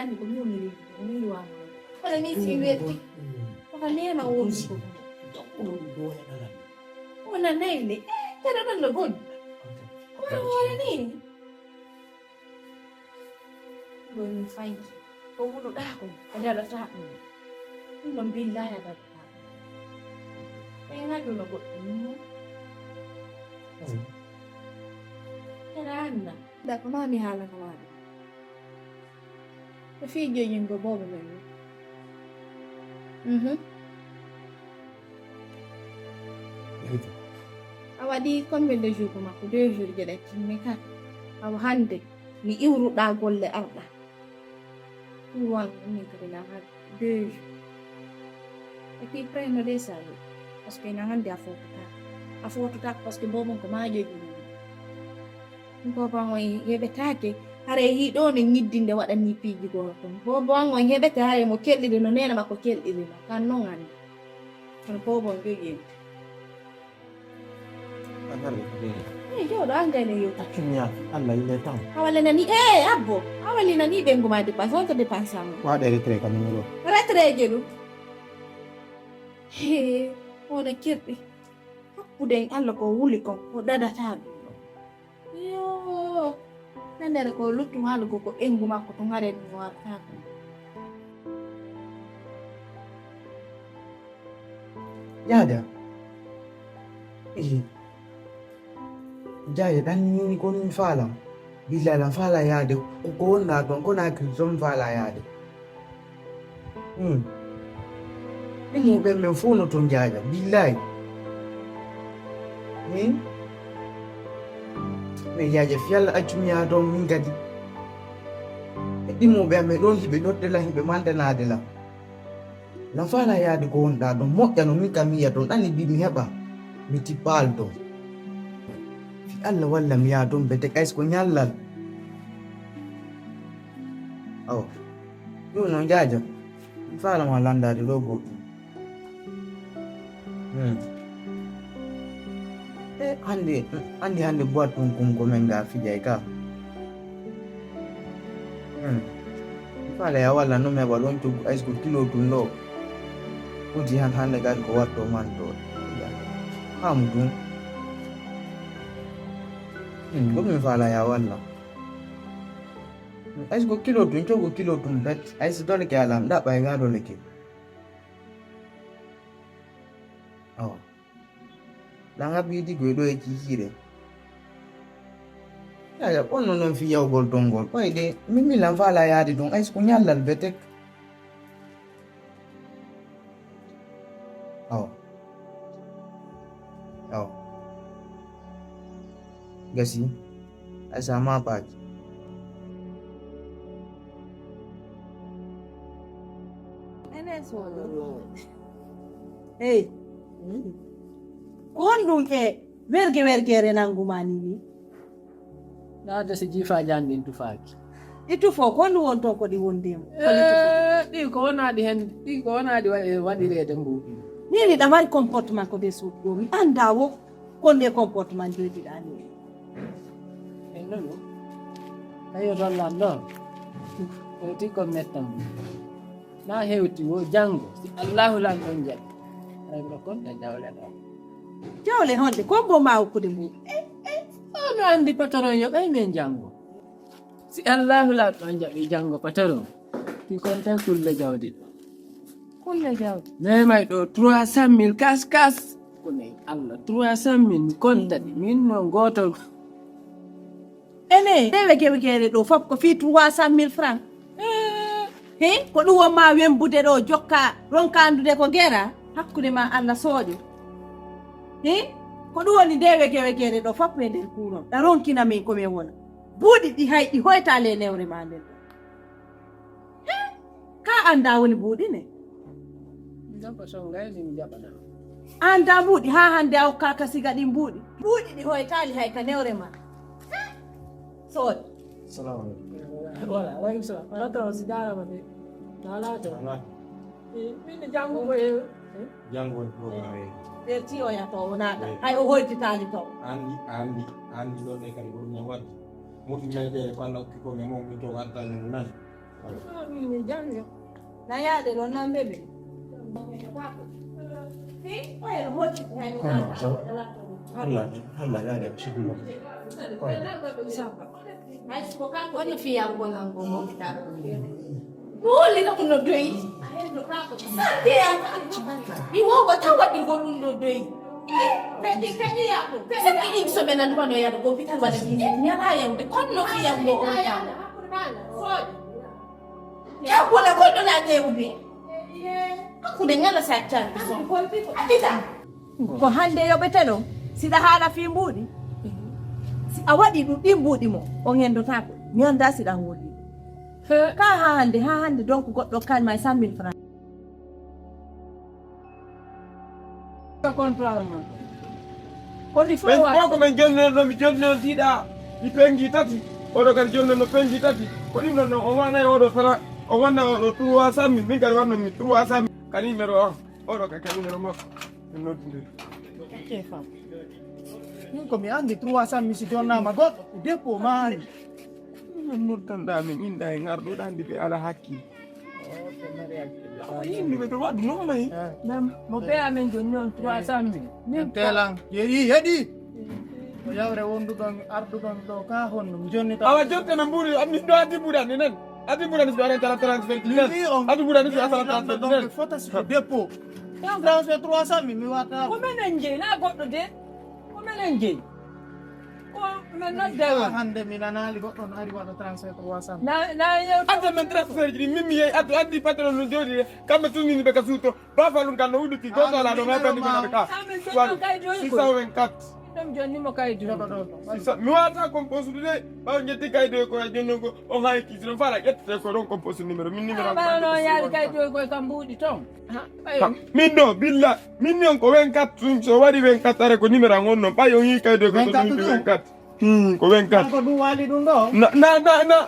yani kumuni wa wala ni siweti wakanena uongo wana nene tena ndo god wala nini gon fine ko mudo dako ada rata ndo mbila ya data ngadu no god Rana, da kuma mi hala kuma. Ko fijo yin go bobo men. Awadi combien de jours kuma ko 2 jours jede tinne ka. Aw hande mi iwru da golle arda. Wan ni ko na ha 2 jours. E puis prendo de ça. Parce que na hande a foto parce que bobo ko ma jogi. Bobo ngoy hebetake hare hido ne nyiddinde wadani piiji go ton bobo ngoy hebete hare mo kellide no nena makko kellide no kan non andi ton bobo jogi yo do anga ne yo Akhirnya Allah ile tan. awale nani abbo awale nani be nguma de pas on te dépense am Wa dari tre kan ngolo. retre jelu o de kirdi hakkude Allah ko wuli ko dada tabi yo nandere ko luttu halu ko engu makko to ngare no warta ko Yada. Jaya dan ni kon fala. Bila la fala yade ko na don ko na ki zon fala yade. Ni mo be me fono ton jaya billahi. Me yaje fiala ajumiya don min gadi ɗimo ɓe me ɗon hiɓe ɗoddela hiɓe mandanadela na fala yaade ko wonɗa ɗon moƴƴa no min kam miya ɗon ɗani mbi mi heɓa mi tippal ɗon fi Allah walla mi yaha ɗon bete kays ko ñallal aw ɗum noon jaja mi falama landade ɗo goɗɗum hande boîte ɗum kunko men nga fijay ka fala ya walla no mi heɓa ɗon coggu aysko kilo ɗum ɗo uji hande gadi ko watto man ɗo hamu ɗum gomi fala ya walla aysko kilo ɗum coggu kilo ɗum bet ayso doleke alam ɗaɓɓa e ga doleke awa langa biidi go do e kikire ya onno non fi yawgol dongol koyde mimi lan fala yaade don ay ko nyallal betek aw gasi asama baaj hey Kondung werge nangumani ni. Nada si jifa jandi tufaki. Itu fo kondu won to ko di wondem. Di ko wona di wadi rede mbubi. Ni da mari comportement ko be so go mi andawo konde comportement jodi dani. No. Ayo rolando. Ko ti ko metam. Na hewti wo jango si Allahu lan don jek. Ay ko kon da jawle do. Jawle honde ko bo ma ko de mu no andi patron yo ay men jango si Allah la don jabi jango patron ti konta kulle jawdi ne may do 300,000 kas ko ne Allah 300,000 konta min no goto ene dewe kewkere do fop ko fi 300,000 francs ko ɗum wonma wembude ɗo jokka ronka andude ko gera hakkude ma Allah soodi ko ɗum woni ndewekewekere ɗo fof e nder kuuron ɗa ronkina min komin wona buuɗi ɗi hayɗi hoytale newre ma nden ka anda woni buuɗi ne anda buuɗi ha hande a hokkaka siga ɗin buuɗi ɗi hoytali hay ka newre ma soodi Assalamu alaikum. wala way so wala to sigara ma de wala to min jango ko Jango programme. nder tiyoya to wonaɗa hay o hoytitali to Andi ɗon e kadi ɗum ñawat muti meɗe panno ko me mom to wattani mo nan Mimi janjo. Na yade lo na mbebe. Wewe mochi Hala yale shukuru. Kwani fi yangu langu mokita. Nuli na kuno doi. Iwo gotangwa dingo doi. Pedi kani yako. Sasa hii msomena ndwano ya go vitu bali ni haya mbe kono fi yangu oya. Ya kula kono na neubi. Akudengala sa chan. Atita. ko hande yo betelo sida hala fi mbudi si awadi dudi mbudi mo o ngendo tako mi anda sida hodi ka hande donc goddo kan may 100,000 francs Contrat man. ko di fo Men wa ko men jonno mi jonno tiɗa mi pengi tati oɗo kadi jonno no pengi tati ko ɗum ɗon o wanay oɗo tara o wanna oɗo 300,000 min kadi wanno mi 300,000 kadi numéro on oɗo kadi numéro makko en noddidiri Che fa? Min ko mi andi 300 si jonnama goɗɗo dépôt maari. min noddanɗa min inɗa e ngarɗuɗa andi ɓe ala hakkille yimɓeɓe to waɗu noon mayi Mo be amen jonni on 300 min telan heɗi o yawre wonduɗon arduɗon ɗo ka honno mi jonni ta awa jottena mbuuri min ɗo addi ɓuurani nen addi ɓuurani so waɗen tara transfert nen addi ɓuurani so asala transfert nen donc fota siko dépôt transfert 300 mi watta ko menen jeyi na goɗɗo de ko menen jeyi ko men noddewa hande mi nanali goɗɗo no ari waɗa transfert 300 na yew adde men transfert ji ɗi min mi yeyi addu addi patron no jooɗi de kamɓe tumini ɓe ka suuto ba falum kan no wuɗɗuki goto ala ɗo mapandi minaɓe ka amen jonno kaydi oyi ko 624 ɗum jonni mo kaydi joɗo ɗo mi wata composte de ɓawo jetti kaydi o koye jonnon ko on hayi kiisi ɗon fala ƴettete ko ɗon composte numéro min numéro ɓawa noon yaade kaydi oyi koye kam mbuuɗi toon min ɗo billa min ni on ko 24 tum so waɗi 24 are ko numéro an on noon ɓay on yi kaydi ko 24 ko 24 ko ɗum waali ɗum ɗo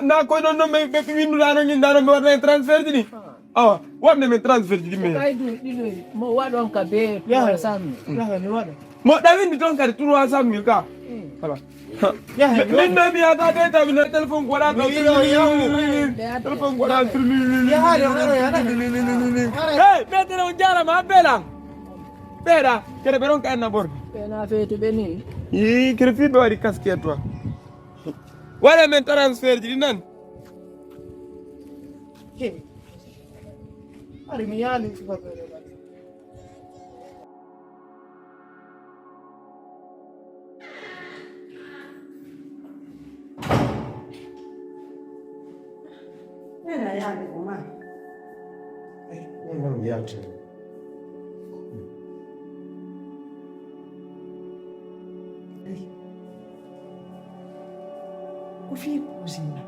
na koye ɗon noon ɓe winduɗano ñinɗano ɓe waɗa hen transfert ji ɗi awa waɗne men transfert ji ɗi men kaydi ɗiɗoyi mo waɗon ka be yaha 300 yaha mi waɗa mo ɗawindi toon kadi 300 000 ka voilà yaha min ɗo mi yata de tawi no téléphone ko waɗa téléphone ko waɗa yahaade hey ɓeydere on jarama beelan ɓeeɗa kede ɓe ɗon ka enna ɓorde ɓena feetu ɓe ni i kede fiɓe waɗi casquette toi waɗa men transfert ji ɗi nan ari mi yaali era yade ko ma non mi yalti ko fi kusina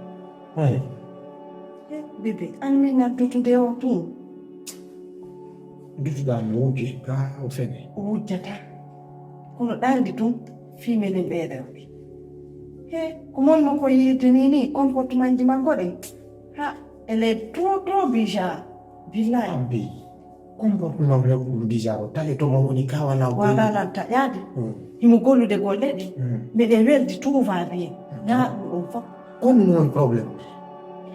ay bebe an mi na dutude o tun dutuɗa mi wuji ka o fene wujjata kono ɗandi tun fimenen ɓeeɗewɓe he ko monno ko yidini ni comportement ji makko ɗe ha elle est trop bizarre billahi ambi comportement rewɓe ɗum bizarre o tawi to mo woni kawana wala lan taƴade himo gollude golle ɗe mbeɗen weldi tout va bien na ɗum ɗum fof kono noon probléme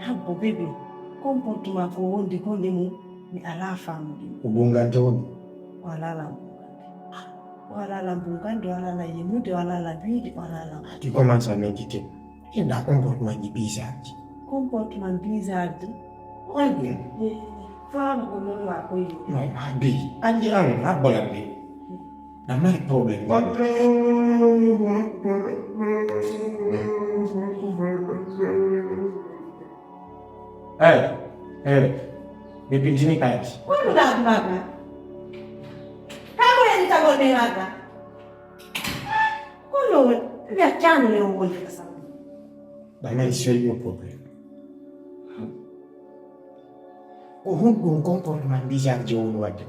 habbo bébé comportement ko wondi honde mum mi ala famude ko bongante woni wala la bungande wala la yemude wala la biide wala la tu commences à méditer inda comportement ji bizarre ji comportement bizarre ji wonde faamu ko non wa ko yi non ambi andi an ha bolande na mari probléme mi pintini kayati kono da maga kago en tagol be maga kono ya chanu le wonde kasa bamari sérieux problème ko hunɗum comportement bizarre ji woni wadde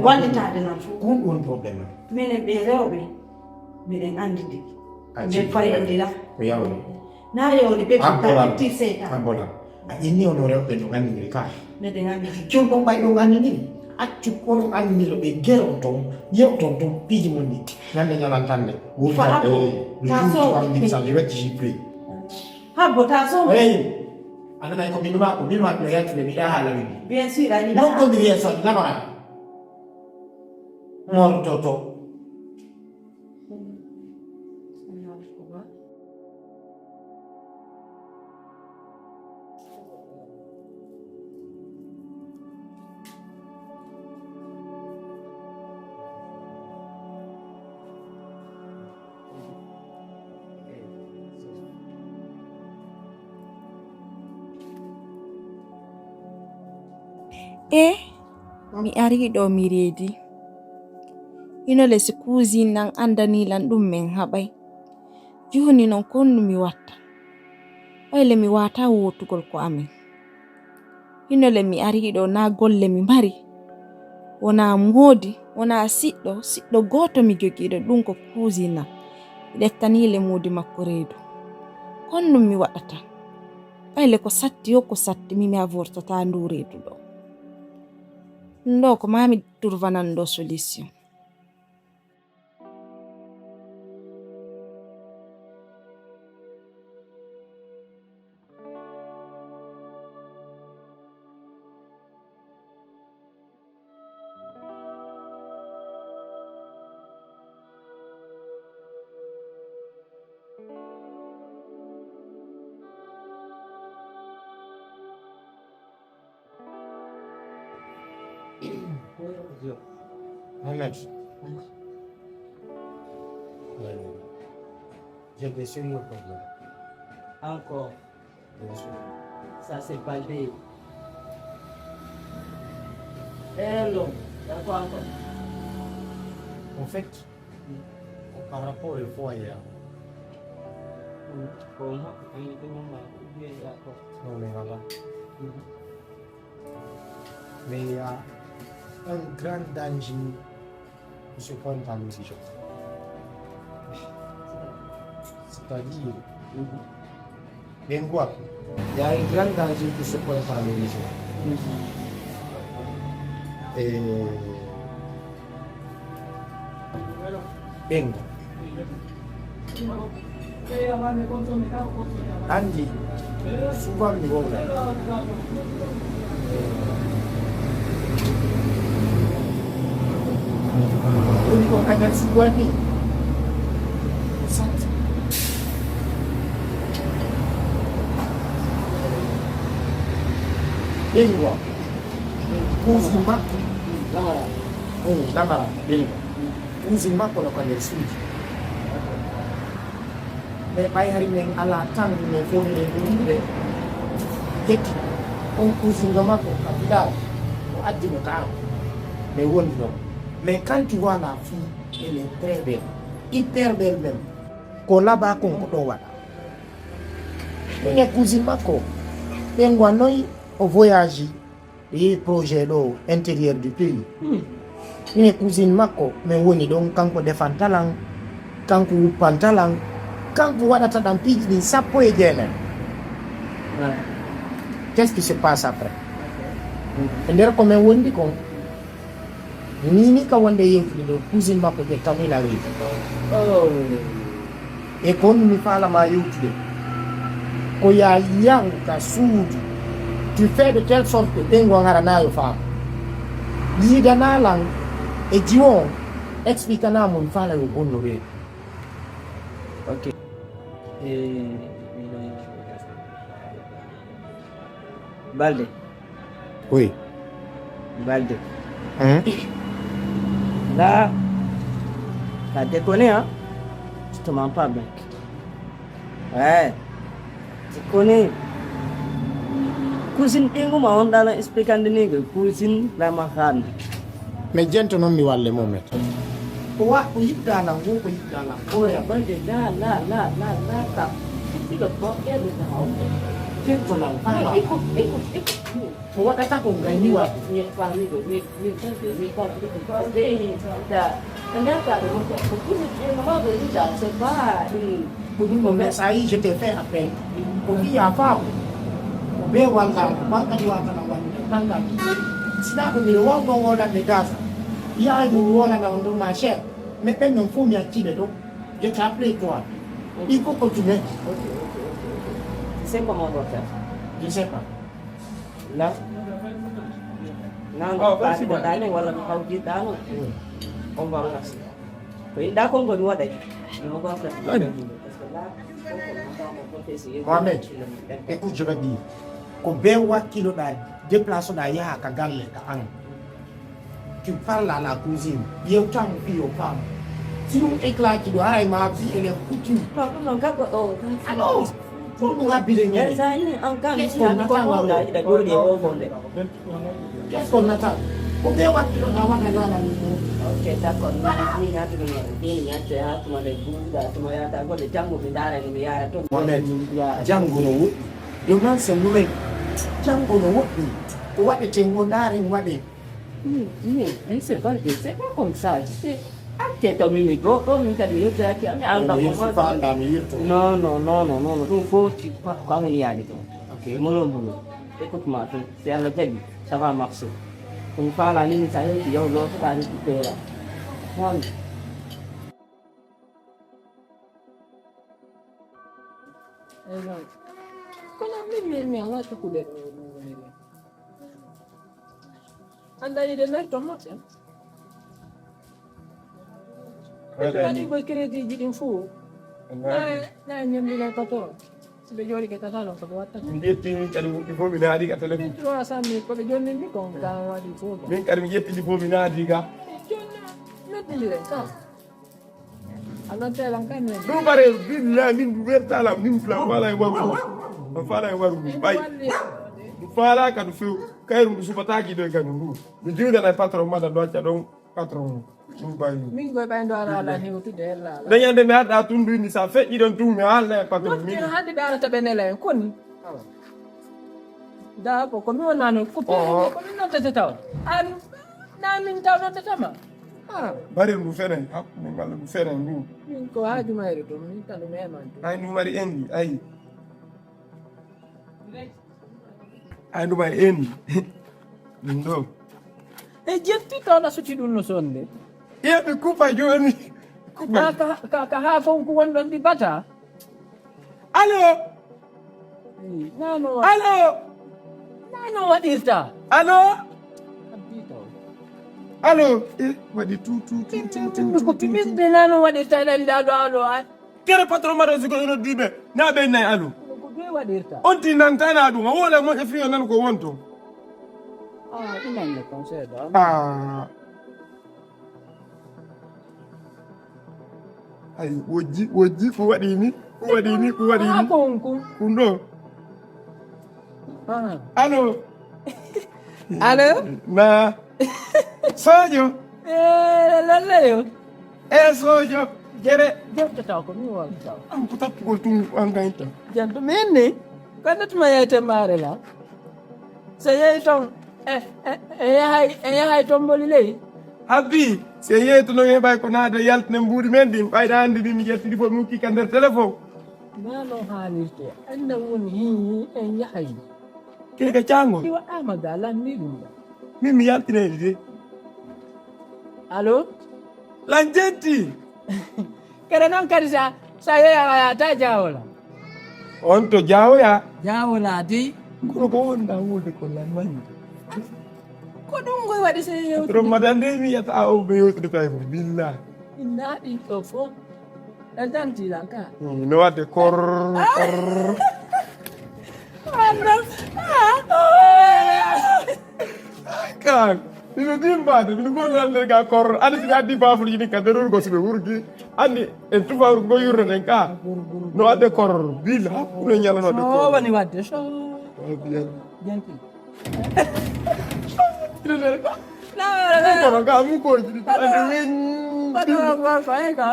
wallitade noon fof ko hunɗum probléme minen ɓe rewɓe miɗen andidi ɓe fayodira ko yawde na yewde ɓe ɓetti seytan abola a ƴenni ono rewɓe no gandidiri ka miɗen andidi jonɗon ɓay ɗo gandidiri accu kono andidiro ɓe geron ton yewton ton piiji mon ni ñande ñalantande Taso. wurtaɗe je wetti jippri habbo ta so hey Anana ko minuma ko minuma ko yatu le bidaha la bibi. Bien sûr, ani Non ko mi yeso la ma. Mon toto. Mi ari ɗo mi reedi. Ino lesi cousine nan andanilan ɗum min haɓay. Joni non konno mi watta. Ɓayle mi wata wotugol ko amin. Ino le mi ari ɗo na golle mi mari. Wona modi, wona siɗɗo goto mi jogiɗo ɗum ko cousine nan. Ɗeftanile modi makko reedu. Konno mi waɗata. Ɓayle ko satti yo ko satti mi a vortata ndu reedu ɗo. Ndo ko mami turvanan do solution. Mohamed. Je vais sur le problème. Encore. Bien sûr. Ça, c'est Baldé. Hello. D'accord, encore. En fait, par rapport au foyer, Comment? Bien, d'accord. non mais voilà. Mais il y a un grand danger qui se pointe à nos yeux. C'est-à-dire, bien quoi? Il y a un grand danger qui se pointe à nos yeux. Et Bengo. Andy, souvent nous voyons. Untuk hanya sebuah ni. Bengo. Kuzima. Lama. Bengo. Kuzima kalau kau lihat sini. Baik hari ini ala tang ni phone ni. Jadi, kuzima mako kapita. Adi muka. Mewon dong. Mais quand tu vois la fille, elle est très belle, hyper belle même. Ko là-bas qu'on peut voir. Une cousine mako, Bengo noi au voyage, et projet là intérieur du pays. Une cousine mako, mais on est donc quand on défend talent, quand on pantalang, quand on voit dans pays ni ça peut aider. Qu'est-ce qui se passe après? Et d'ailleurs comme on dit qu'on Nini kawan dia yang dulu cousine mako je kami lagi. Oh. Ekonomi fala mayu tu. Ko ya yang ka sudi. Tu fais de telle sorte que Bengo ngara na yo fam. Ni dana lang e jiwon explica na mun fala yo bonno be. Ok. Balde. Oui. Balde. Là, t'as déconné, hein? Tu te mens pas, mec. Ouais, tu connais. Cousine Tengo m'a on dans expliquant de nègre, cousine la mahan. Mais gentleman mi walle moment. Wa ko yidda la ko yidda la. Oh ya, balde là, ta. Tu le portes de ta Gentleman. Écoute. Wa kata ko ngani wa. Ni parler de ni pas Kenapa? C'est pas Mais ça y est, je t'ai fait appel. Pour qui y a pas. Be wanga, maka di wanga na wanga. Tanga. Sina ko ni wanga wala de casa. Ya ni wala na ndo ma chère. Mais peine non faut mi attirer donc. Je t'ai appelé toi. Il faut continuer. C'est comment on doit faire? Je sais pas. Là, Nang merci ko dane wala ko hawji dano. On va voir. Ko inda ko ngoni wada. Mo ko fa. Mohamed, écoute, je vais dire. Ko bewa kilo da déplace da ya ka galle ka an. Tu parles à la cousine. Yo tang fi yo pam. Si on éclate qui doit ma vie elle est foutue. Non ka ko Alors, pour nous rappeler Ya sa ni ang kan si ko ko da ida do de o bonde. qu'est-ce qu'on attend? Ko bewa kilo da wana gana ni. Okay, d'accord. Ni ya tu ni ya tu ya tu ma de bunda tu ma ya ta ko de jangu bindara ni ya to. Mohamed, jango no wut. Yo nan se mu me. Jango no wut. Ko wade tengo ndare wade. C'est pas comme ça. Anche to mi go mica di io che anda no, tu foti qua mi ya gitu. Oke, mulu. Ikut ma tu, saya la jadi, sama maksud. Kung pala ni saya dia lo tadi kita. Kan. Kalau mi Allah tu kulit. Anda ini dah tomat ya. Tadi gue kira di jadi fu. Nah, nyambi lah kotor. Sebejori kita tahu kekuatan. Yetti min kadi woɗɗi fof mi naadi ka téléphone. Itu asal ni kalau joni ni kong kawan di fu. Min kadi mi yettidi fof mi naadi ka. Joni, nanti dia tak. Anak telang kan ni. ɗum ɓare billahi min wertalam nin fula faala e waru o faala e waru ndu ɓay ɗum faala kadu few kayru ndu subataki ɗo e kadi ndu mi jingana e patron maɗa ɗo acca ɗon patron ɗum ɓay Minggu ɓay ndora ala ni utu de la. dañande mi haɗɗa tundu ni sa feƴƴi ɗon tum mi haalna e patron min Kira hadi dara tabenela koni. Da ko mi wona no ko ko mi non tete taw. An na min taw non tete ma. Ah, bari ndu fenen hakkude walla ndu fenen ndu min ko haaju mayre to min tan me man. ay ndu mari endi ayi ay ndu mari endi ɗum ɗo E jetti to na suti dun no sonde. yeɓe kupa joni kupa Ka ha ko wonɗon ɗi bata. allo Nano allo nano waɗirta. allo Abito. allo waɗi Ko timisɓe nano waɗirta ɗan daɗo alo an. kere patron maɗo siko eno diɓe na ɓe nayi allo Ko be waɗirta. on ti nantana ɗum a wola moƴƴa fiyo nan ko wonto Ah, inan le conseil da. ay wojji ko waɗi ni Ah, ko ɗum ɗo Ah. allo Allo? na sojo Lalle yo. e sojo jere Jento taw ko mi wal taw. an ko tappugol tum an gayta Jento men ni. Kono tuma yete mare la. So yey ton hay tomboli ley. habbi se yeytono heɓay ko naade yaltinen mbuuɗi men ɗin ɓayɗa hannde ɗin mi yettidi fof mi hokki ka nder téléphone Nano haalirte. Anda woni hi en yahay. keke cangol Ɗi waɗama ga lanni ɗum ɗa. min mi yaltinedi de Allo? lan jetti Kere noon kadi sa yeeyata jawola. on to jawoya Jawola di. kono ko wonɗa wuude ko lan wañi Ko ɗum goy waɗi se yewti. rommada nde mi yiyata o ɓe yewtude tawi fof billah Inna ɗi ɗo fof. E dantila ka. no wadde kor kan ino dimbade mino gonɗal nder ga kor andi siko addi bafuji ɗin ka nderol go soɓe wurgi andi en tufawru go yurreten ka no wadde kor bil hakkude ñalanode O kor woni wadde so. Genti. kono ga mukoji ɗi ande weñ Patoro gorko e ka.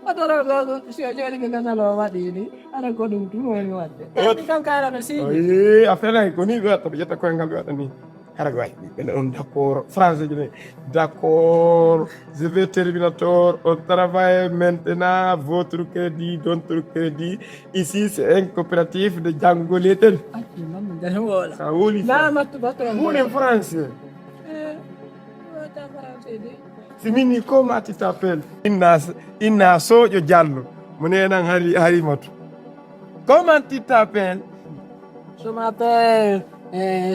Patoro gorko so joni ko gasalo waɗi ni. Ara ko ɗum tun woni wadde. Andi kan karano si. oye a felay ko ni ɓe watta ɓe ƴetta koyngal ɓe waɗa ni hara ɓe waɗi ɓeɗe on d' accord français ji ne d' accord je vais terminator on travaille maintenant votre crédit notre crédit ici c'est un coopératif de jangoleten Acci mamma dara wola. sa woli Na mattu patoro. huune français Wata français de. si mini comment tu t'appelles inna soƴo diallo mo nenan harimatu comment tu t'appelles Je m'appelle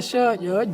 Shoyo